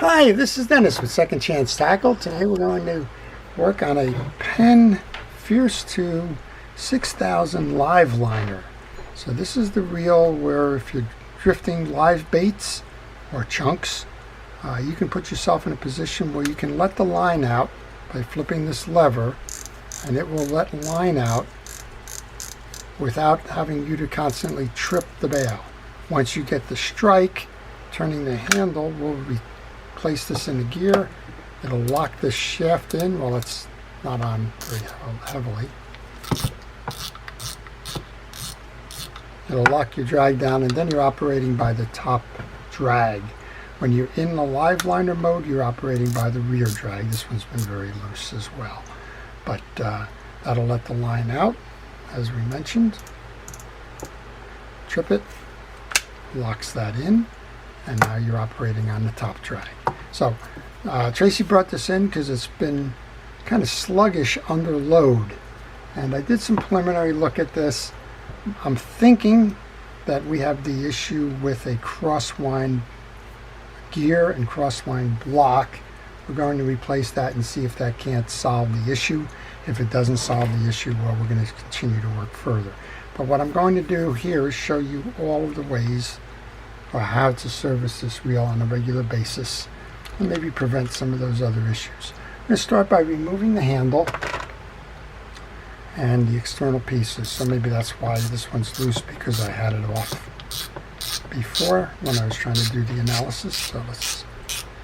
Hi, this is Dennis with Second Chance Tackle. Today we're going to work on a Penn Fierce II 6000 live liner. So this is the reel where if you're drifting live baits or chunks, you can put yourself in a position where you can let the line out by flipping this lever, and it will let line out without having you to constantly trip the bail. Once you get the strike, turning the handle will place this in the gear. It'll lock this shaft in while it's not on very heavily. It'll lock your drag down, and then you're operating by the top drag. When you're in the live liner mode, you're operating by the rear drag. This one's been very loose as well, but that'll let the line out, as we mentioned. Trip it, locks that in, and now you're operating on the top drag. So Tracy brought this in because it's been kind of sluggish under load, and I did some preliminary look at this. I'm thinking that we have the issue with a crosswind gear and crosswind block. We're going to replace that and see if that can't solve the issue. If it doesn't solve the issue, well, we're going to continue to work further. But what I'm going to do here is show you all of the ways or how to service this reel on a regular basis and maybe prevent some of those other issues. I'm going to start by removing the handle and the external pieces. So maybe that's why this one's loose, because I had it off before when I was trying to do the analysis. So let's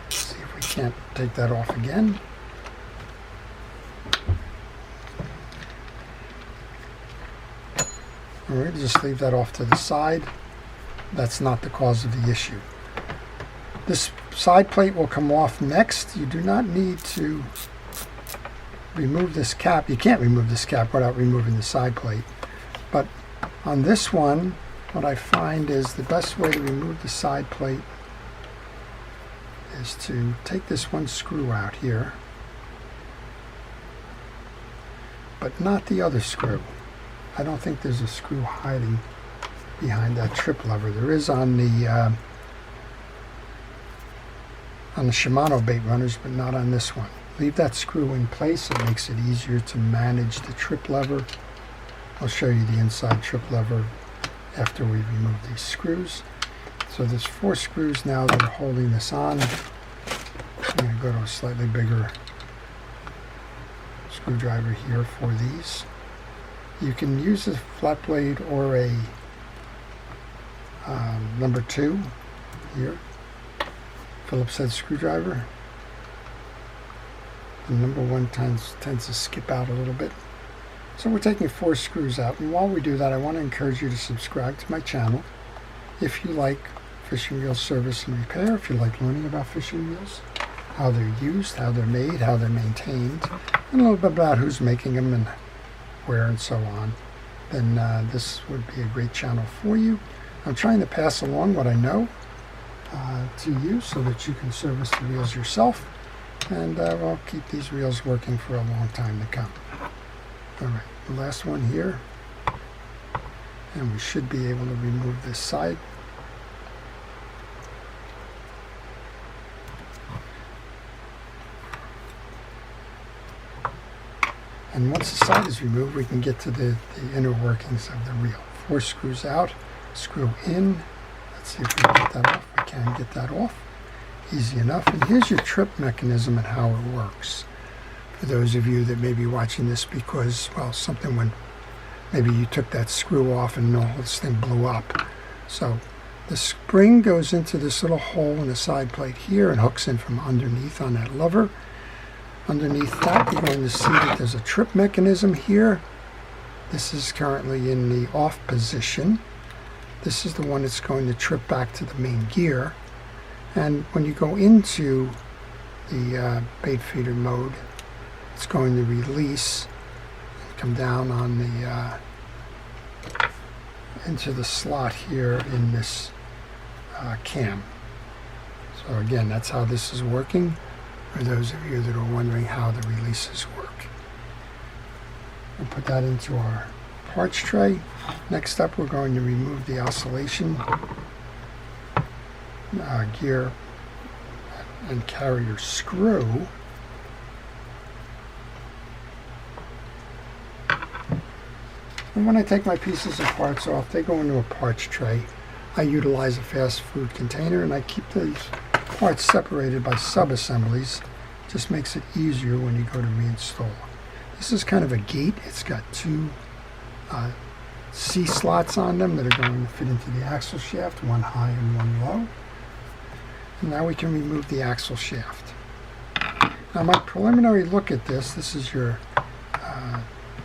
see if we can't take that off again. All right, just leave that off to the side. That's not the cause of the issue. This side plate will come off next. You do not need to remove this cap. You can't remove this cap without removing the side plate. But on this one, what I find is the best way to remove the side plate is to take this one screw out here, but not the other screw. I don't think there's a screw hiding behind that trip lever. There is on the Shimano bait runners, but not on this one. Leave that screw in place. It makes it easier to manage the trip lever. I'll show you the inside trip lever after we remove these screws. So there's 4 screws now that are holding this on. I'm going to go to a slightly bigger screwdriver here for these. You can use a flat blade or a number 2 here, Phillips head screwdriver. The number 1 tends to skip out a little bit. So we're taking 4 screws out, and while we do that, I want to encourage you to subscribe to my channel if you like fishing reel service and repair, if you like learning about fishing reels, how they're used, how they're made, how they're maintained, and a little bit about who's making them and where and so on, then this would be a great channel for you. I'm trying to pass along what I know to you so that you can service the reels yourself, and we'll keep these reels working for a long time to come. All right, the last one here, and we should be able to remove this side. And once the side is removed, we can get to the inner workings of the reel. 4 screws out, screw in. Let's see if we can get that off. We can get that off. Easy enough. And here's your trip mechanism and how it works. For those of you that may be watching this because, well, something went, maybe you took that screw off and the whole thing blew up. So the spring goes into this little hole in the side plate here and hooks in from underneath on that lever. Underneath that, you're going to see that there's a trip mechanism here. This is currently in the off position. This is the one that's going to trip back to the main gear. And when you go into the bait feeder mode, it's going to release and come down on the into the slot here in this cam. So again, that's how this is working, for those of you that are wondering how the releases work. We'll put that into our parts tray. Next up, we're going to remove the oscillation gear and carrier screw. And when I take my pieces and parts off, they go into a parts tray. I utilize a fast food container, and I keep these parts separated by sub-assemblies. Just makes it easier when you go to reinstall. This is kind of a gate. It's got two C slots on them that are going to fit into the axle shaft, one high and one low. And now we can remove the axle shaft. Now my preliminary look at this is your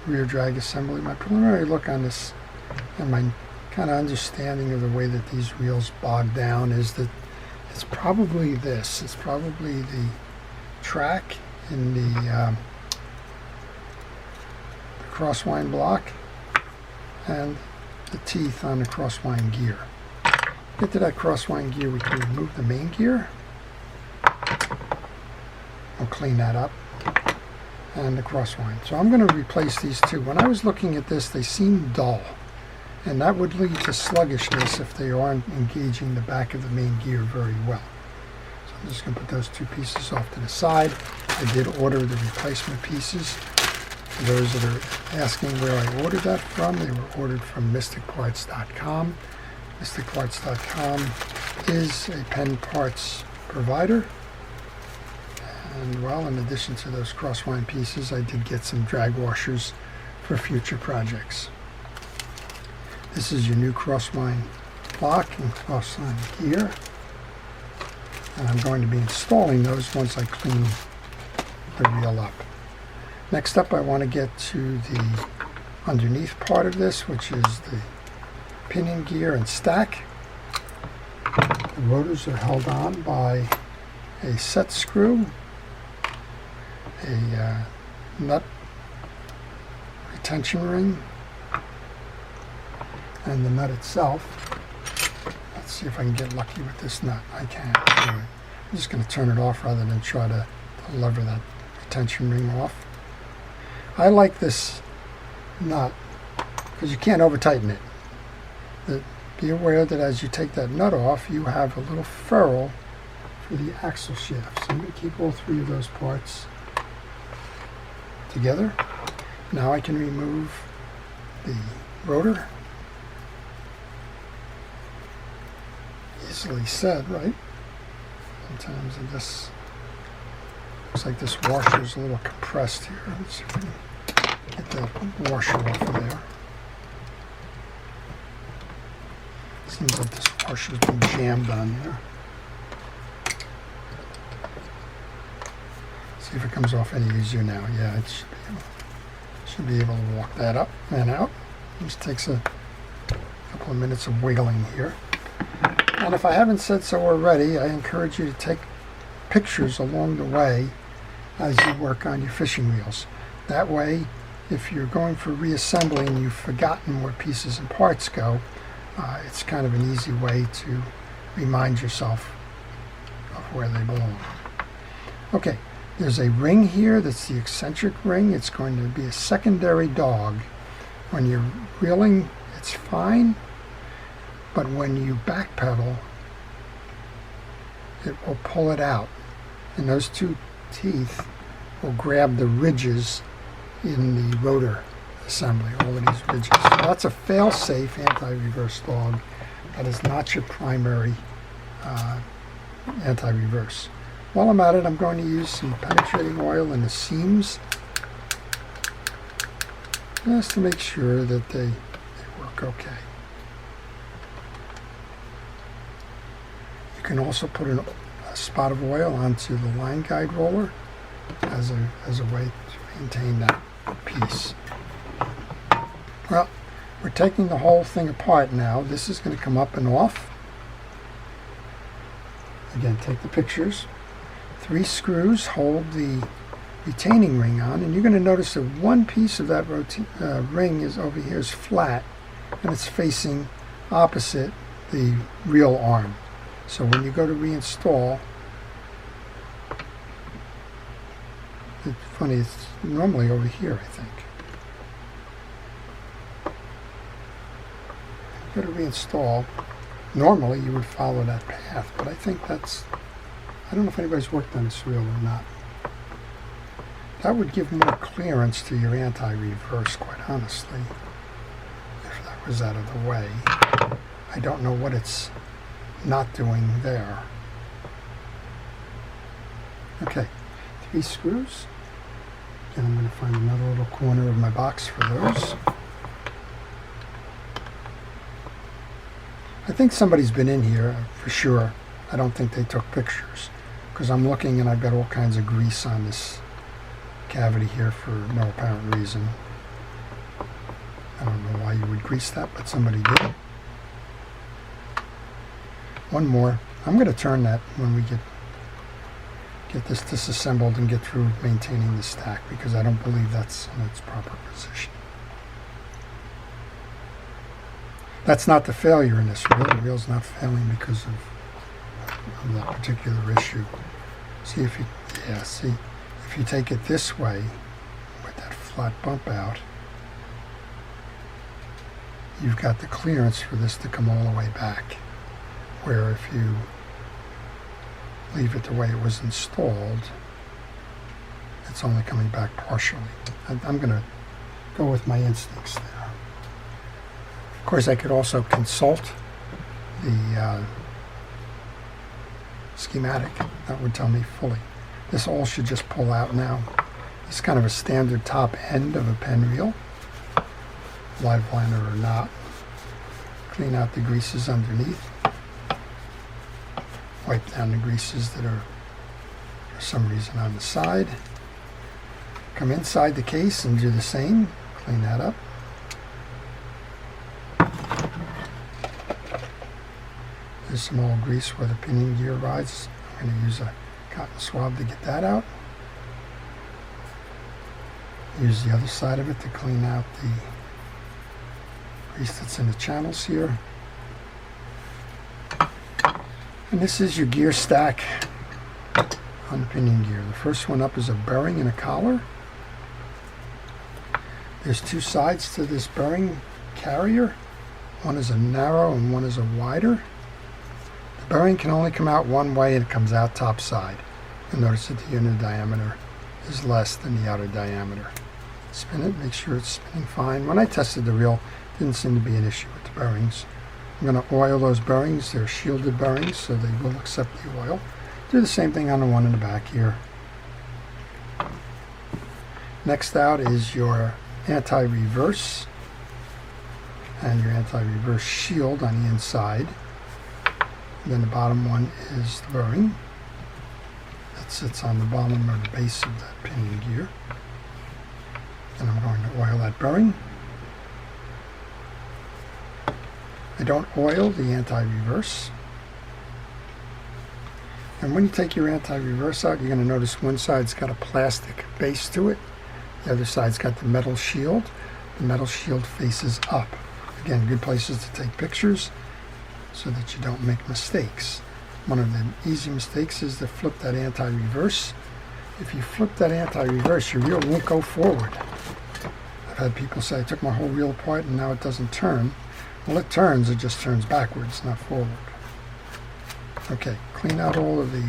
rear drag assembly. My preliminary look on this and my kind of understanding of the way that these wheels bog down is that it's probably this. It's probably the track in the crosswind block and the teeth on the crosswind gear. Get to that crosswind gear, we can remove the main gear. We'll clean that up. And the crosswind. So I'm going to replace these two. When I was looking at this, they seemed dull. And that would lead to sluggishness if they aren't engaging the back of the main gear very well. So I'm just going to put those two pieces off to the side. I did order the replacement pieces. For those that are asking where I ordered that from, they were ordered from mysticparts.com. mysticparts.com is a Penn parts provider. And well, in addition to those crosswind pieces, I did get some drag washers for future projects. This is your new crosswind block and crosswind gear. And I'm going to be installing those once I clean the reel up. Next up, I want to get to the underneath part of this, which is the pinion gear and stack. The rotors are held on by a set screw, a nut retention ring, and the nut itself. Let's see if I can get lucky with this nut. I can. Anyway, I'm just going to turn it off rather than try to lever that retention ring off. I like this nut because you can't over tighten it. Be aware that as you take that nut off, you have a little ferrule for the axle shaft. So I'm going to keep all three of those parts together. Now I can remove the rotor. Easily said, right? Sometimes I guess looks like this washer is a little compressed here. Let's see if we can get the washer off of there. Seems like this washer's been jammed on there. See if it comes off any easier now. Yeah, it should be able to walk that up and out. Just takes a couple of minutes of wiggling here. And if I haven't said so already, I encourage you to take pictures along the way as you work on your fishing reels. That way, if you're going for reassembling and you've forgotten where pieces and parts go, it's kind of an easy way to remind yourself of where they belong. Okay, there's a ring here that's the eccentric ring. It's going to be a secondary dog. When you're reeling, it's fine, but when you backpedal, it will pull it out. And those two teeth will grab the ridges in the rotor assembly, all of these ridges. So that's a fail-safe anti-reverse dog. That is not your primary anti-reverse. While I'm at it, I'm going to use some penetrating oil in the seams just to make sure that they work okay. You can also put a spot of oil onto the line guide roller as a way to maintain that piece. Well, we're taking the whole thing apart now. This is going to come up and off. Again, take the pictures. 3 screws hold the retaining ring on, and you're going to notice that one piece of that ring is over here is flat, and it's facing opposite the reel arm. So when you go to reinstall, it's funny, it's normally over here, I think. Go to reinstall, normally you would follow that path, but I think I don't know if anybody's worked on this reel or not. That would give more clearance to your anti-reverse, quite honestly, if that was out of the way. I don't know what it's not doing there. Okay, 3 screws. And I'm going to find another little corner of my box for those. I think somebody's been in here for sure. I don't think they took pictures, because I'm looking and I've got all kinds of grease on this cavity here for no apparent reason. I don't know why you would grease that, but somebody did. One more. I'm going to turn that when we get this disassembled and get through maintaining the stack, because I don't believe that's in its proper position. That's not the failure in this reel. The reel's not failing because of that particular issue. See if you, see, if you take it this way with that flat bump out, you've got the clearance for this to come all the way back. Where if you leave it the way it was installed, it's only coming back partially. I'm going to go with my instincts there. Of course, I could also consult the schematic. That would tell me fully. This all should just pull out now. It's kind of a standard top end of a Penn reel, live liner or not. Clean out the greases underneath. Wipe down the greases that are for some reason on the side. Come inside the case and do the same. Clean that up. There's some old grease where the pinion gear rides. I'm going to use a cotton swab to get that out. Use the other side of it to clean out the grease that's in the channels here. And this is your gear stack on the pinion gear. The first one up is a bearing and a collar. There's 2 sides to this bearing carrier. One is a narrow and one is a wider. The bearing can only come out one way, and it comes out top side. You'll notice that the inner diameter is less than the outer diameter. Spin it, make sure it's spinning fine. When I tested the reel, didn't seem to be an issue with the bearings. I'm going to oil those bearings. They're shielded bearings, so they will accept the oil. Do the same thing on the one in the back here. Next out is your anti-reverse and your anti-reverse shield on the inside. And then the bottom one is the bearing that sits on the bottom or the base of that pinion gear. And I'm going to oil that bearing. I don't oil the anti-reverse. And when you take your anti-reverse out, you're going to notice one side's got a plastic base to it. The other side's got the metal shield. The metal shield faces up. Again, good places to take pictures so that you don't make mistakes. One of the easy mistakes is to flip that anti-reverse. If you flip that anti-reverse, your reel won't go forward. I've had people say, I took my whole reel apart and now it doesn't turn. Well, it turns, it just turns backwards, not forward. Okay, clean out all of the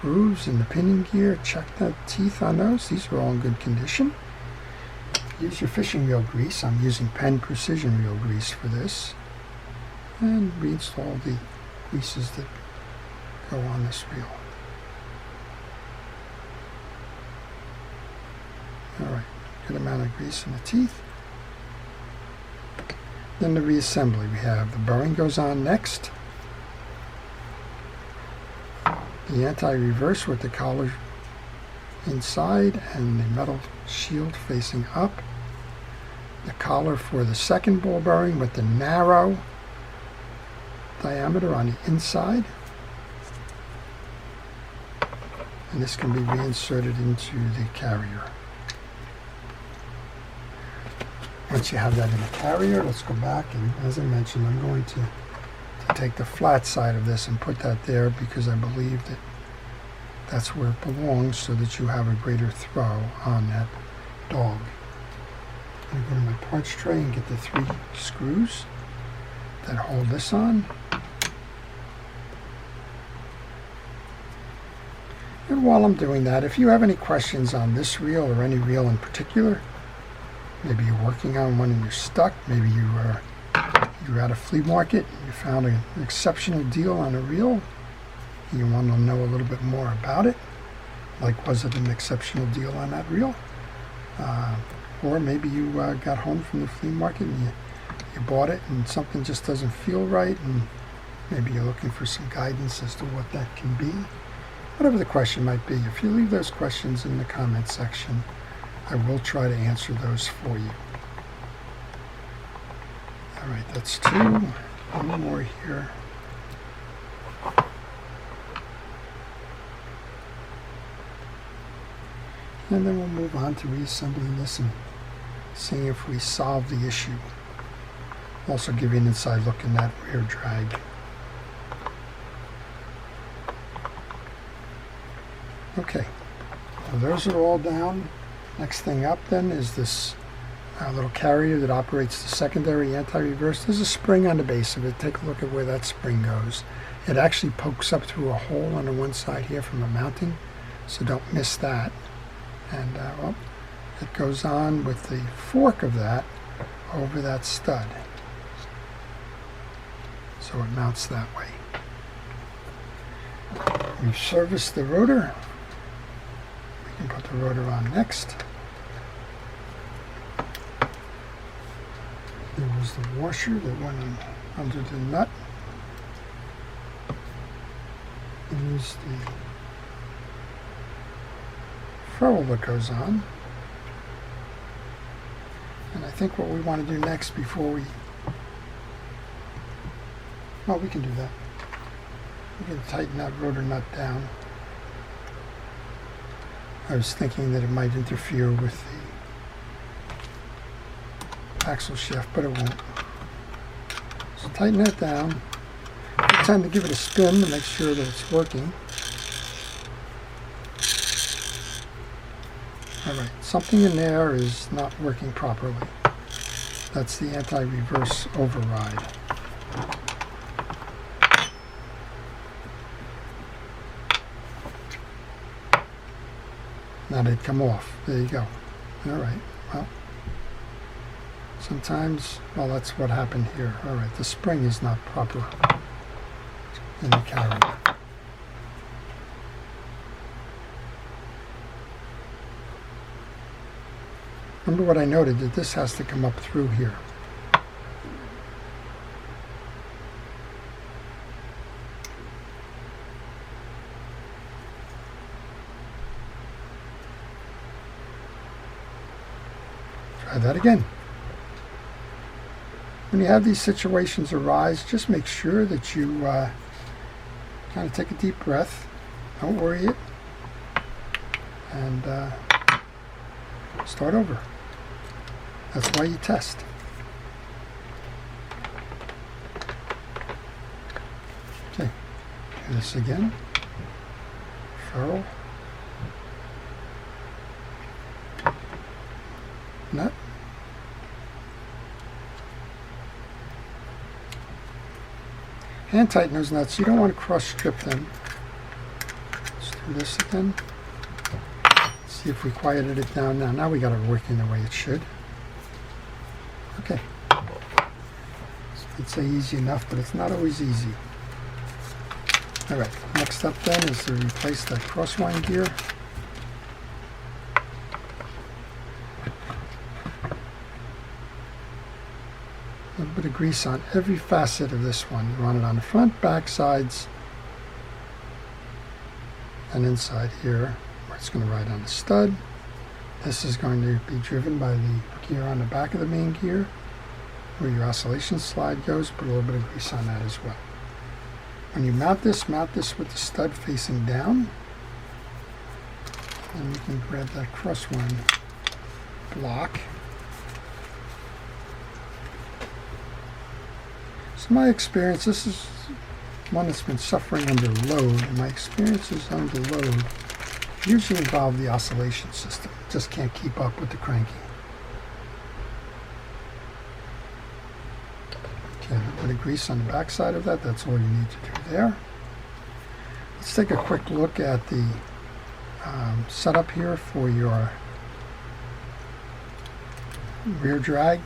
grooves in the pinion gear. Check the teeth on those. These are all in good condition. Use your fishing reel grease. I'm using Penn Precision Reel grease for this. And reinstall the greases that go on this reel. Alright, good amount of grease in the teeth. Then the reassembly. We have the bearing goes on next. The anti-reverse with the collar inside and the metal shield facing up. The collar for the second ball bearing with the narrow diameter on the inside. And this can be reinserted into the carrier. Once you have that in the carrier, let's go back, and as I mentioned, I'm going to take the flat side of this and put that there because I believe that that's where it belongs, so that you have a greater throw on that dog. I'm going to go to my parts tray and get the 3 screws that hold this on. And while I'm doing that, if you have any questions on this reel or any reel in particular, maybe you're working on one and you're stuck, maybe you're at a flea market and you found an exceptional deal on a reel, and you want to know a little bit more about it, like was it an exceptional deal on that reel? Or maybe you got home from the flea market and you bought it and something just doesn't feel right, and maybe you're looking for some guidance as to what that can be. Whatever the question might be, if you leave those questions in the comment section, I will try to answer those for you. All right, that's 2. One more here. And then we'll move on to reassembling this and seeing if we solve the issue. Also give you an inside look in that rear drag. Okay, so those are all down. Next thing up then is this little carrier that operates the secondary anti-reverse. There's a spring on the base of it. Take a look at where that spring goes. It actually pokes up through a hole on the one side here from the mounting, so don't miss that. And well, it goes on with the fork of that over that stud. So it mounts that way. We've serviced the rotor. We can put the rotor on next. There was the washer that went in under the nut. And there's the ferrule that goes on. And I think what we want to do next before we... Well, we can do that. We can tighten that rotor nut down. I was thinking that it might interfere with the axle shaft, but it won't. So tighten that down. Take time to give it a spin to make sure that it's working. Alright, something in there is not working properly. That's the anti-reverse override. Now they'd come off. There you go. Alright, well, sometimes, well, that's what happened here. Alright, the spring is not proper in the carrier. Remember what I noted, that this has to come up through here. Try that again. When you have these situations arise, just make sure that you kind of take a deep breath. Don't worry it. And start over. That's why you test. Okay, do this again. Ferrule. Nut. Hand tighten those nuts. You don't want to cross strip them. Let's do this again. See if we quieted it down now. Now we got it working the way it should. Okay. I'd say easy enough, but it's not always easy. Alright, next up then is to replace that crosswind gear. A little bit of grease on every facet of this one. You want it on the front, back, sides, and inside here, where it's going to ride on the stud. This is going to be driven by the gear on the back of the main gear, where your oscillation slide goes. Put a little bit of grease on that as well. When you mount this with the stud facing down, and you can grab that crosswind block. So my experience, this is one that's been suffering under load, and my experiences under load usually involve the oscillation system. Just can't keep up with the cranking. Okay, a little bit of grease on the back side of that. That's all you need to do there. Let's take a quick look at the setup here for your rear drag.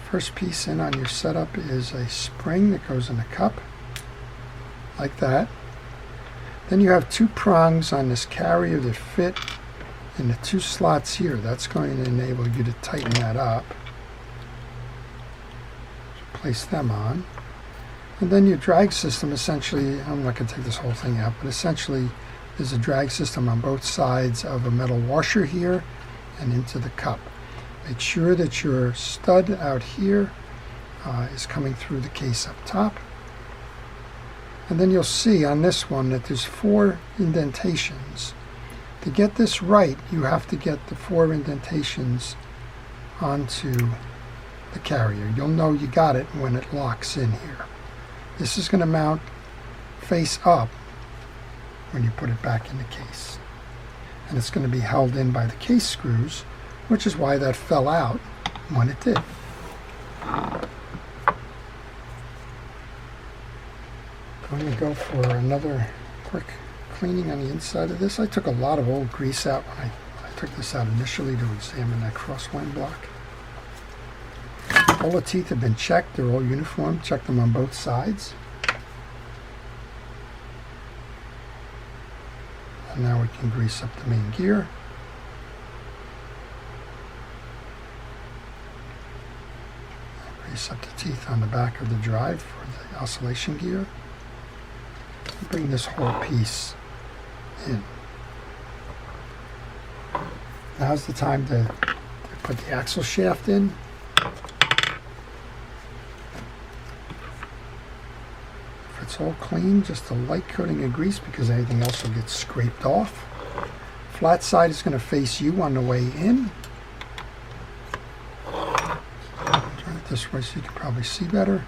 First piece in on your setup is a spring that goes in a cup, like that. Then you have two prongs on this carrier that fit in the two slots here. That's going to enable you to tighten that up. Place them on. And then your drag system, essentially, I'm not going to take this whole thing out, but essentially there's a drag system on both sides of a metal washer here and into the cup. Make sure that your stud out here is coming through the case up top. And then you'll see on this one that there's 4 indentations. To get this right, you have to get the 4 indentations onto the carrier. You'll know you got it when it locks in here. This is going to mount face up when you put it back in the case. And it's going to be held in by the case screws, which is why that fell out when it did. I'm going to go for another quick cleaning on the inside of this. I took a lot of old grease out when I took this out initially to examine that crosswind block. All the teeth have been checked. They're all uniform. Check them on both sides. And now we can grease up the main gear. Grease up the teeth on the back of the drive for the oscillation gear. Bring this whole piece in. Now's the time to put the axle shaft in. If it's all clean, just a light coating of grease because anything else will get scraped off. Flat side is going to face you on the way in. Turn it this way so you can probably see better.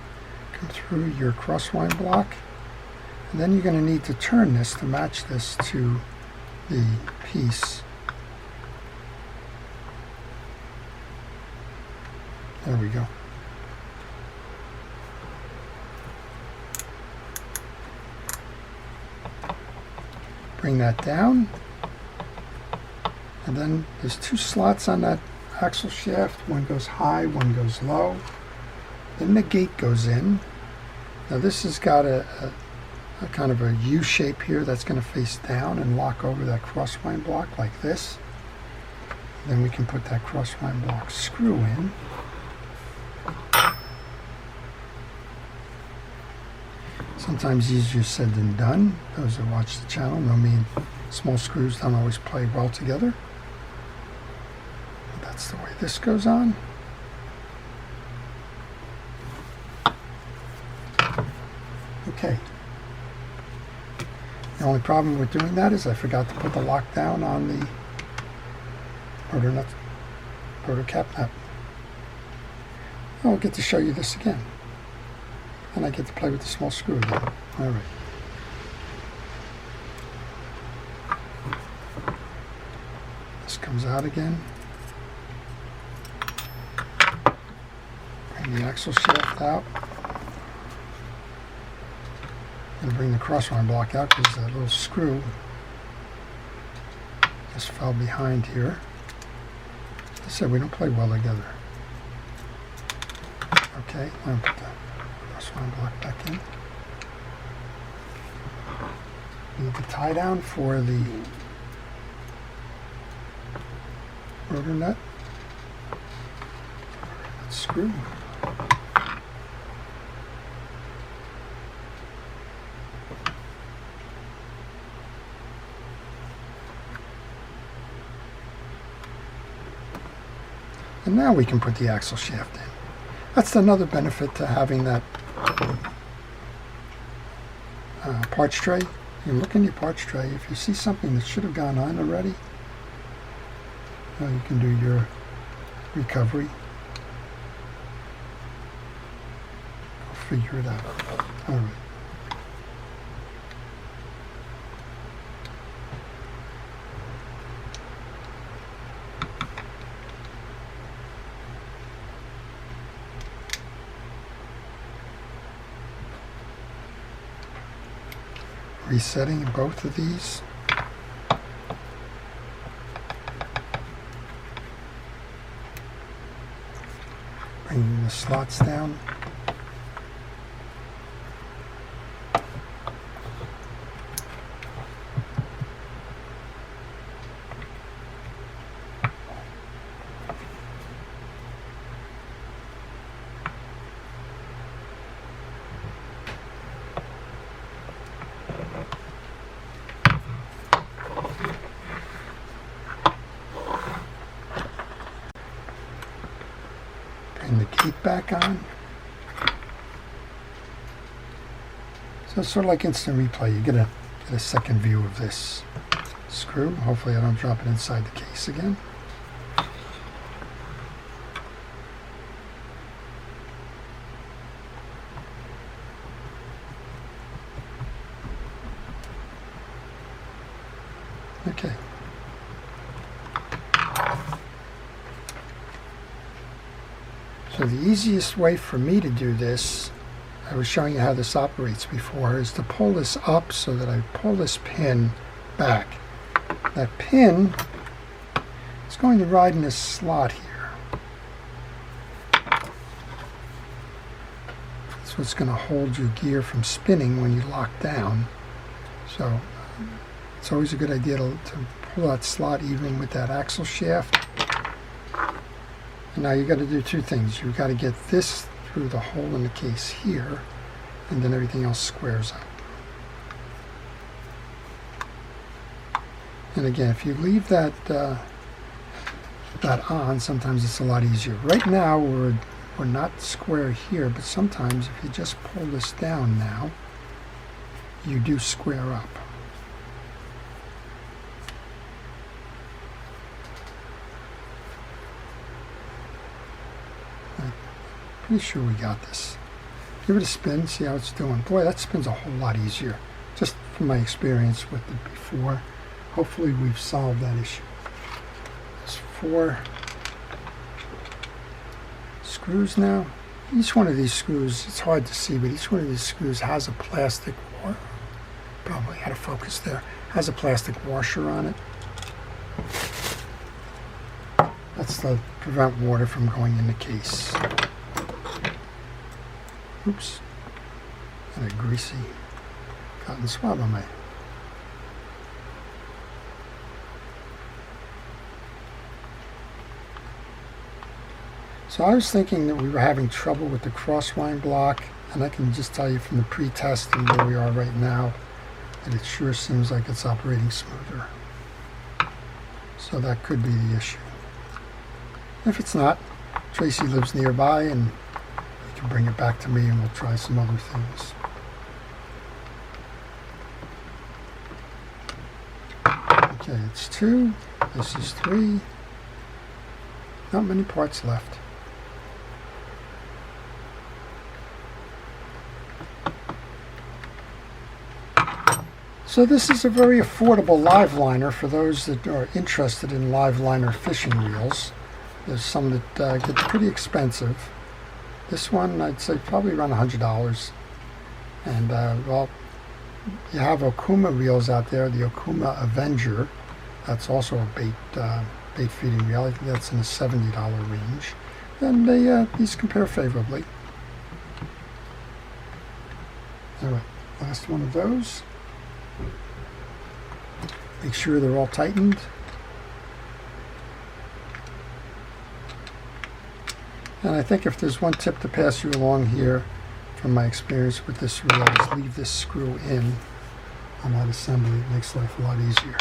Come through your crosswind block. And then you're going to need to turn this to match this to the piece. There we go. Bring that down. And then there's 2 slots on that axle shaft. One goes high, one goes low. Then the gate goes in. Now this has got a kind of a U shape here that's going to face down and lock over that crosswind block like this. Then we can put that crosswind block screw in. Sometimes easier said than done. Those that watch the channel know me and small screws don't always play well together. But that's the way this goes on. Okay. The only problem with doing that is I forgot to put the lockdown on the rotor cap nut. I'll get to show you this again. And I get to play with the small screw again. All right. This comes out again. Bring the axle shaft out. And bring the crosswind block out because that little screw just fell behind here. As I said, we don't play well together. Okay, I'm going to put the crosswind block back in. Need the tie down for the rotor nut. Screw. And now we can put the axle shaft in. That's another benefit to having that parts tray. You look in your parts tray. If you see something that should have gone on already, you can do your recovery. Go figure it out. All right. Resetting both of these. Bringing the slots down. Bring the gate back on. So it's sort of like instant replay. You get a second view of this screw. Hopefully I don't drop it inside the case again. Okay. So the easiest way for me to do this, I was showing you how this operates before, is to pull this up so that I pull this pin back. That pin is going to ride in this slot here. That's what's going to hold your gear from spinning when you lock down. So it's always a good idea to pull that slot even with that axle shaft. And now you've got to do two things. You've got to get this through the hole in the case here, and then everything else squares up. And again, if you leave that on, sometimes it's a lot easier. Right now we're not square here, but sometimes if you just pull this down now, you do square up. Pretty sure we got this. Give it a spin, see how it's doing. Boy, that spins a whole lot easier. Just from my experience with it before. Hopefully we've solved that issue. There's 4 screws now. Each one of these screws, it's hard to see, but each one of these screws has a plastic, probably out of focus there, has a plastic washer on it. That's to prevent water from going in the case. Oops, and a greasy cotton swab on my. So I was thinking that we were having trouble with the crosswind block, and I can just tell you from the pre-test and where we are right now that it sure seems like it's operating smoother. So that could be the issue. If it's not, Tracy lives nearby and bring it back to me and we'll try some other things. Okay, it's 2. This is 3. Not many parts left. So this is a very affordable live liner for those that are interested in live liner fishing reels. There's some that get pretty expensive. This one, I'd say probably around $100. And, well, you have Okuma reels out there, the Okuma Avenger. That's also a bait feeding reel. I think that's in the $70 range. And these compare favorably. All right, last one of those. Make sure they're all tightened. And I think if there's one tip to pass you along here from my experience with this reel is leave this screw in on that assembly. It makes life a lot easier.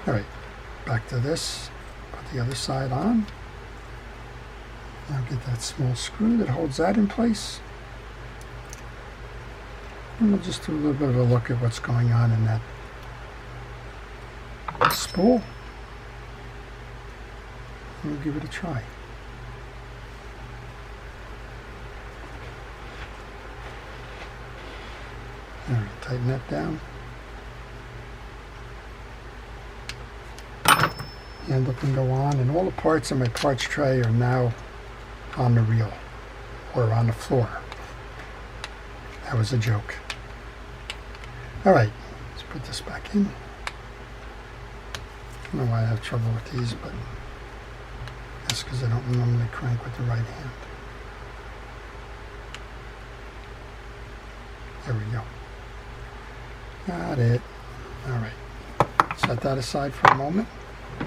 All right, back to this. Put the other side on. Now get that small screw that holds that in place. And we'll just do a little bit of a look at what's going on in that spool. And we'll give it a try. All right, tighten that down. Handle can go on, and all the parts in my parts tray are now on the reel or on the floor. That was a joke. All right, let's put this back in. I don't know why I have trouble with these, but that's because I don't normally crank with the right hand. There we go. Got it. All right. Set that aside for a moment.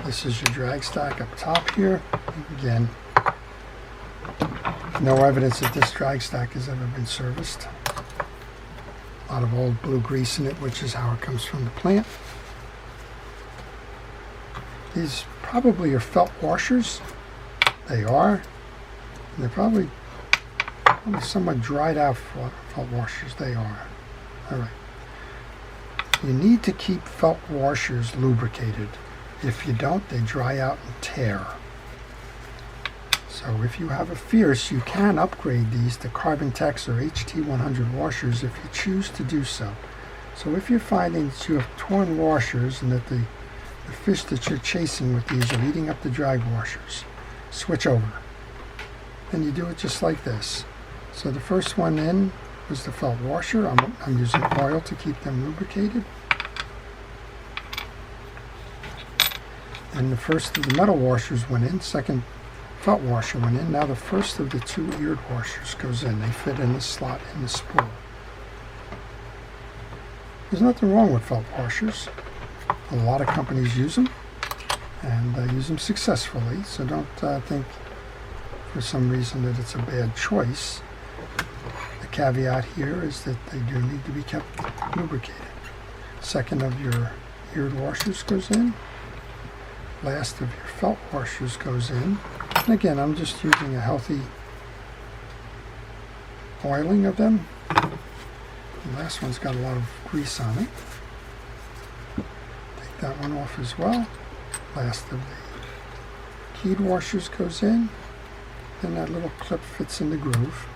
This is your drag stack up top here. Again, no evidence that this drag stack has ever been serviced. A lot of old blue grease in it, which is how it comes from the plant. These probably are felt washers. They are. And they're probably somewhat dried out felt washers. They are. All right. You need to keep felt washers lubricated. If you don't, they dry out and tear. So if you have a Fierce, you can upgrade these to Carbon Tex or HT100 washers if you choose to do so. So if you're finding that you have torn washers and that the fish that you're chasing with these are eating up the drag washers, switch over. And you do it just like this. So the first one in was the felt washer. I'm using oil to keep them lubricated. And the first of the metal washers went in, second felt washer went in. Now the first of the two eared washers goes in. They fit in the slot in the spool. There's nothing wrong with felt washers. A lot of companies use them, and use them successfully, so don't think for some reason that it's a bad choice. The caveat here is that they do need to be kept lubricated. Second of your eared washers goes in. Last of your felt washers goes in. And again, I'm just using a healthy oiling of them. The last one's got a lot of grease on it. Take that one off as well. Last of the keyed washers goes in. Then that little clip fits in the groove.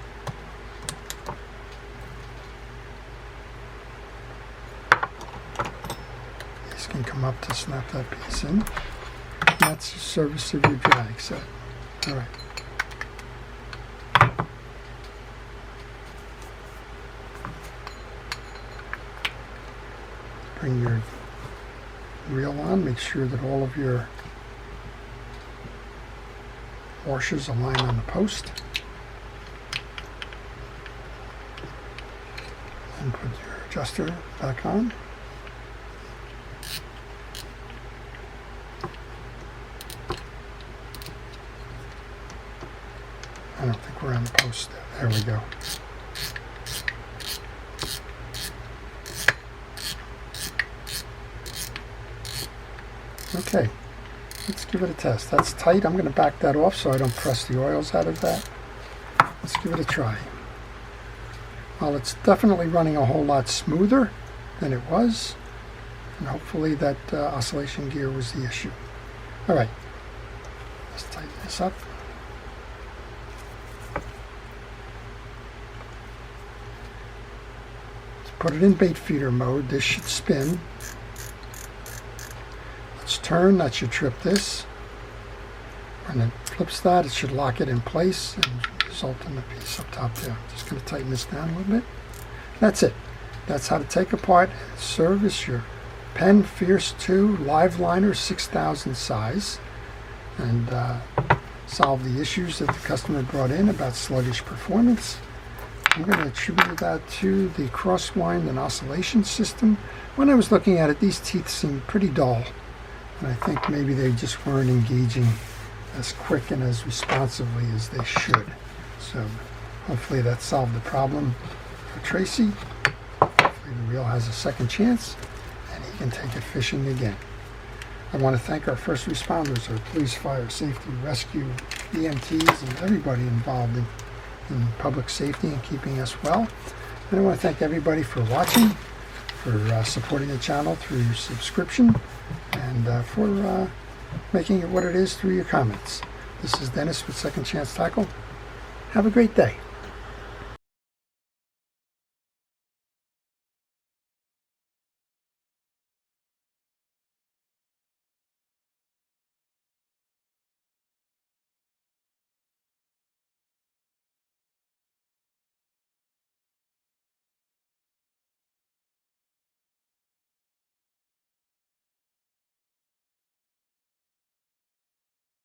These can come up to snap that piece in. And that's the service of your drag set. All right. Bring your reel on. Make sure that all of your washers align on the post. And put your adjuster back on. I don't think we're on the post. There we go. Okay, let's give it a test. That's tight. I'm going to back that off so I don't press the oils out of that. Let's give it a try. Well, it's definitely running a whole lot smoother than it was, and hopefully that oscillation gear was the issue. All right, let's tighten this up. Put it in bait feeder mode. This should spin. Let's turn. That should trip this. When it flips that, it should lock it in place and result in the piece up top there. Just going to tighten this down a little bit. That's it. That's how to take apart and service your Penn Fierce II live liner 6000 size and solve the issues that the customer brought in about sluggish performance. I'm going to attribute that to the crosswind and oscillation system. When I was looking at it, these teeth seemed pretty dull, and I think maybe they just weren't engaging as quick and as responsively as they should. So hopefully that solved the problem for Tracy. Hopefully the reel has a second chance, and he can take it fishing again. I want to thank our first responders, our police, fire, safety, rescue, EMTs, and everybody involved in public safety and keeping us well. And I want to thank everybody for watching, for supporting the channel through your subscription, and for making it what it is through your comments. This is Dennis with Second Chance Tackle. Have a great day.